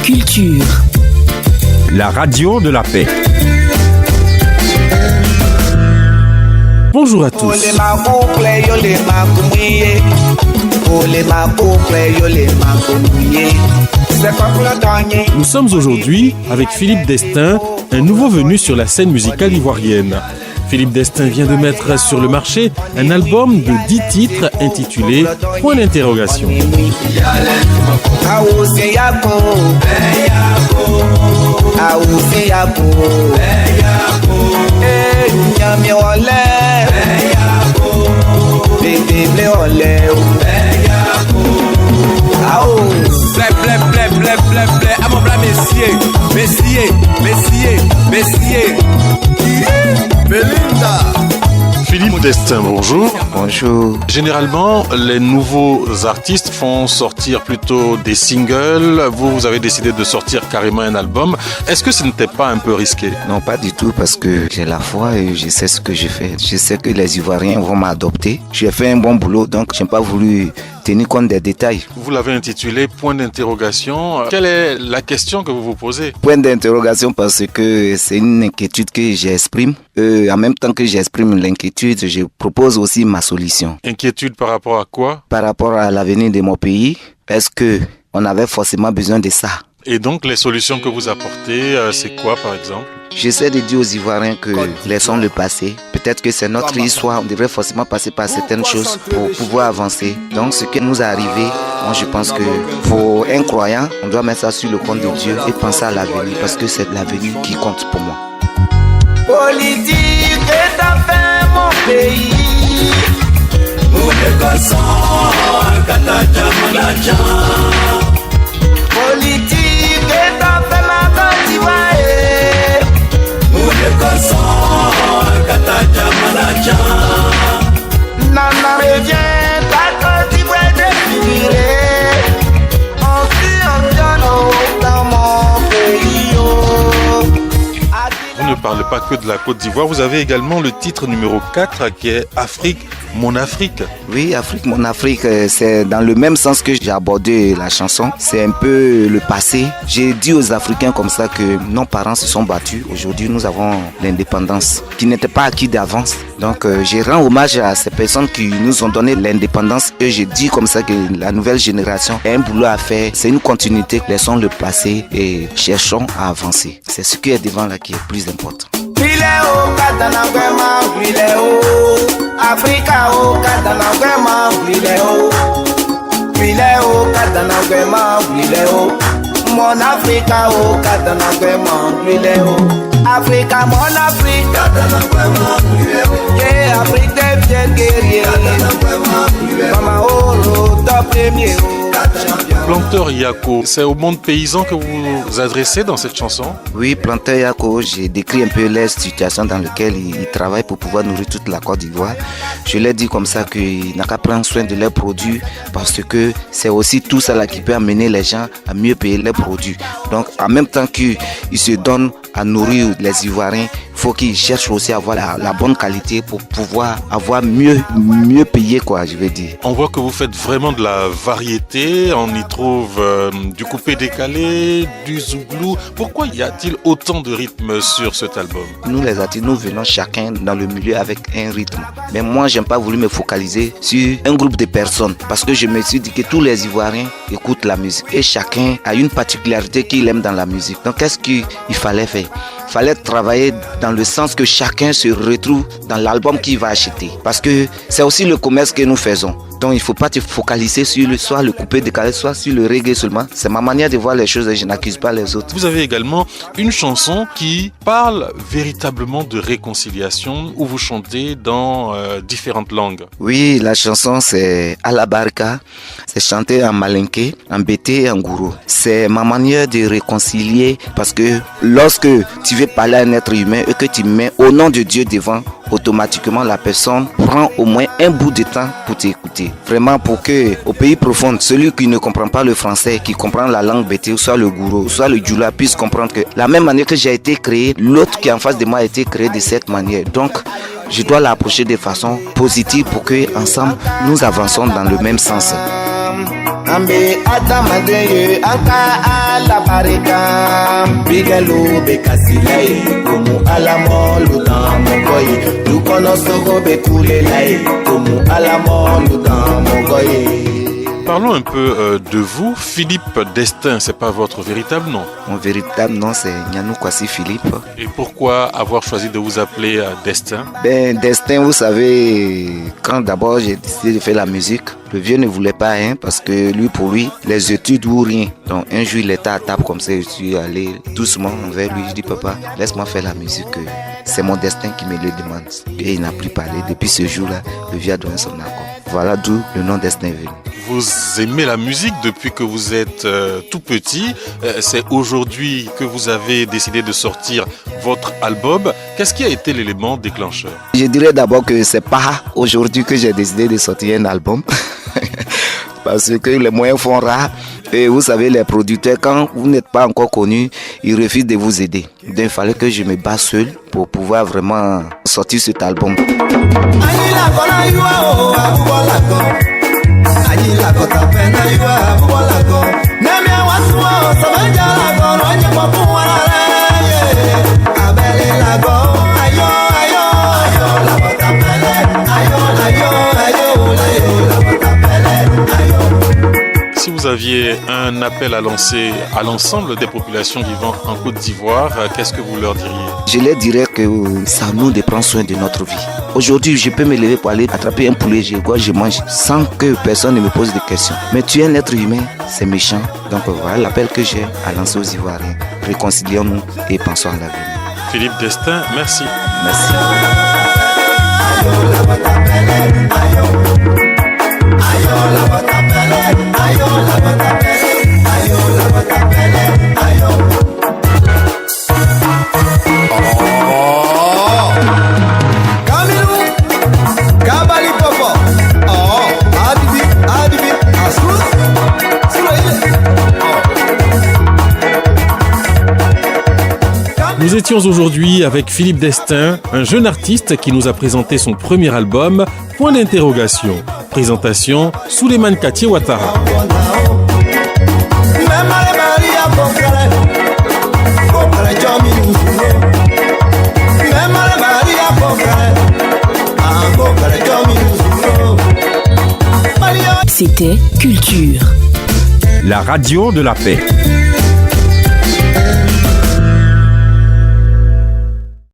Culture. La radio de la paix. Bonjour à tous. Nous sommes aujourd'hui avec Philippe Destin, un nouveau venu sur la scène musicale ivoirienne. Philippe Destin vient de mettre sur le marché un album de 10 titres intitulé Point d'interrogation. Philippe Destin, bonjour. Bonjour. Généralement, les nouveaux artistes font sortir plutôt des singles. Vous avez décidé de sortir carrément un album. Est-ce que ce n'était pas un peu risqué? Non, pas du tout, parce que j'ai la foi et je sais ce que je fais. Je sais que les Ivoiriens vont m'adopter. J'ai fait un bon boulot, donc je n'ai pas voulu tenir compte des détails. Vous l'avez intitulé Point d'interrogation. Quelle est la question que vous vous posez? Point d'interrogation parce que c'est une inquiétude que j'exprime. En même temps que j'exprime l'inquiétude, je propose aussi ma solution. Inquiétude par rapport à quoi? Par rapport à l'avenir de mon pays, est-ce qu'on avait forcément besoin de ça? Et donc les solutions que vous apportez, c'est quoi par exemple? J'essaie de dire aux Ivoiriens que laissons le passé. Peut-être que c'est notre histoire, on devrait forcément passer par certaines choses pour pouvoir avancer. Donc ce qui nous est arrivé, moi je pense que pour un croyant, on doit mettre ça sur le compte de Dieu et penser à l'avenir parce que c'est l'avenir qui compte pour moi. Politique est enfin mon pays. Politique est enfin ma Côte d'Ivoire. Nana revient ta Côte d'Ivoire défilée. On tue dans mon pays. Vous ne parlez pas que de la Côte d'Ivoire, vous avez également le titre numéro 4 qui est Afrique, mon Afrique. Oui, Afrique, mon Afrique, c'est dans le même sens que j'ai abordé la chanson. C'est un peu le passé. J'ai dit aux Africains comme ça que nos parents se sont battus. Aujourd'hui, nous avons l'indépendance qui n'était pas acquis d'avance. Donc, je rends hommage à ces personnes qui nous ont donné l'indépendance et je dis comme ça que la nouvelle génération a un boulot à faire. C'est une continuité. Laissons le passé et cherchons à avancer. C'est ce qui est devant là qui est plus important. Africa o katana gwema wile o katana gwema wile o mon Africa o katana gwema wile o Africa mon Afrique katana gwema wile o yeah Afrique des vieux guerriers katana gwema wile o mama oro top premier o. Planteur Yako, c'est au monde paysan que vous vous adressez dans cette chanson? Oui, Planteur Yako, j'ai décrit un peu les situations dans lesquelles ils travaillent pour pouvoir nourrir toute la Côte d'Ivoire. Je leur dis comme ça qu'il n'a qu'à prendre soin de leurs produits parce que c'est aussi tout ça là qui peut amener les gens à mieux payer leurs produits. Donc en même temps qu'ils se donnent à nourrir les Ivoiriens, il faut qu'ils cherchent aussi à avoir la bonne qualité pour pouvoir avoir mieux payé quoi, je vais dire. On voit que vous faites vraiment de la variété, on y trouve du coupé décalé, du zouglou. Pourquoi y a-t-il autant de rythmes sur cet album? Nous les artistes, nous venons chacun dans le milieu avec un rythme. Mais moi, j'ai pas voulu me focaliser sur un groupe de personnes parce que je me suis dit que tous les Ivoiriens écoutent la musique et chacun a une particularité qu'il aime dans la musique. Donc qu'est-ce qu'il fallait faire? Il fallait travailler dans le sens que chacun se retrouve dans l'album qu'il va acheter. Parce que c'est aussi le commerce que nous faisons. Donc il ne faut pas te focaliser sur soit le coupé décalé, soit sur le reggae seulement. C'est ma manière de voir les choses et je n'accuse pas les autres. Vous avez également une chanson qui parle véritablement de réconciliation où vous chantez dans différentes langues. Oui, la chanson c'est Alabarka. C'est chanté en malinké, en bété et en gourou. C'est ma manière de réconcilier parce que lorsque tu veux parler à un être humain et que tu mets au nom de Dieu devant, automatiquement la personne prend au moins un bout de temps pour t'écouter. Vraiment pour que au pays profond, celui qui ne comprend pas le français, qui comprend la langue bété, soit le gourou, soit le djoula, puisse comprendre que la même manière que j'ai été créé, l'autre qui est en face de moi a été créé de cette manière. Donc je dois l'approcher de façon positive pour que ensemble nous avançons dans le même sens. ambe atamadeye anka ala barika bigalo be kasilai komu alamo ludan mongoye dukono sogo be kulelai komu alamo ludan mongoye. Parlons un peu de vous. Philippe Destin, c'est pas votre véritable nom? Mon véritable nom, c'est Nyanou Kwasi Philippe. Et pourquoi avoir choisi de vous appeler Destin? Destin, vous savez, quand d'abord j'ai décidé de faire la musique, le vieux ne voulait pas, parce que pour lui, les études ou rien. Donc un jour, il était à table comme ça, je suis allé doucement vers lui. Je dis, papa, laisse-moi faire la musique. C'est mon destin qui me le demande. Et il n'a plus parlé. Depuis ce jour-là, le vieux a donné son accord. Voilà d'où le nom Destin est venu. Vous aimez la musique depuis que vous êtes tout petit. C'est aujourd'hui que vous avez décidé de sortir votre album. Qu'est-ce qui a été l'élément déclencheur? Je dirais d'abord que c'est pas aujourd'hui que j'ai décidé de sortir un album. Parce que les moyens font rare. Et vous savez, les producteurs, quand vous n'êtes pas encore connus, ils refusent de vous aider. Donc il fallait que je me batte seul pour pouvoir vraiment sortir cet album. Si vous aviez un appel à lancer à l'ensemble des populations vivant en Côte d'Ivoire, qu'est-ce que vous leur diriez? Je leur dirais que c'est à nous de prendre soin de notre vie. Aujourd'hui, je peux me lever pour aller attraper un poulet, je mange sans que personne ne me pose de questions. Mais tuer un être humain, c'est méchant. Donc voilà l'appel que j'ai à lancer aux Ivoiriens. Réconcilions-nous et pensons à l'avenir. Philippe Destin, merci. Merci. Nous étions aujourd'hui avec Philippe Destin, un jeune artiste qui nous a présenté son premier album, Point d'interrogation. Présentation, Souleymane Katié Ouattara. C'était Culture. La radio de la paix.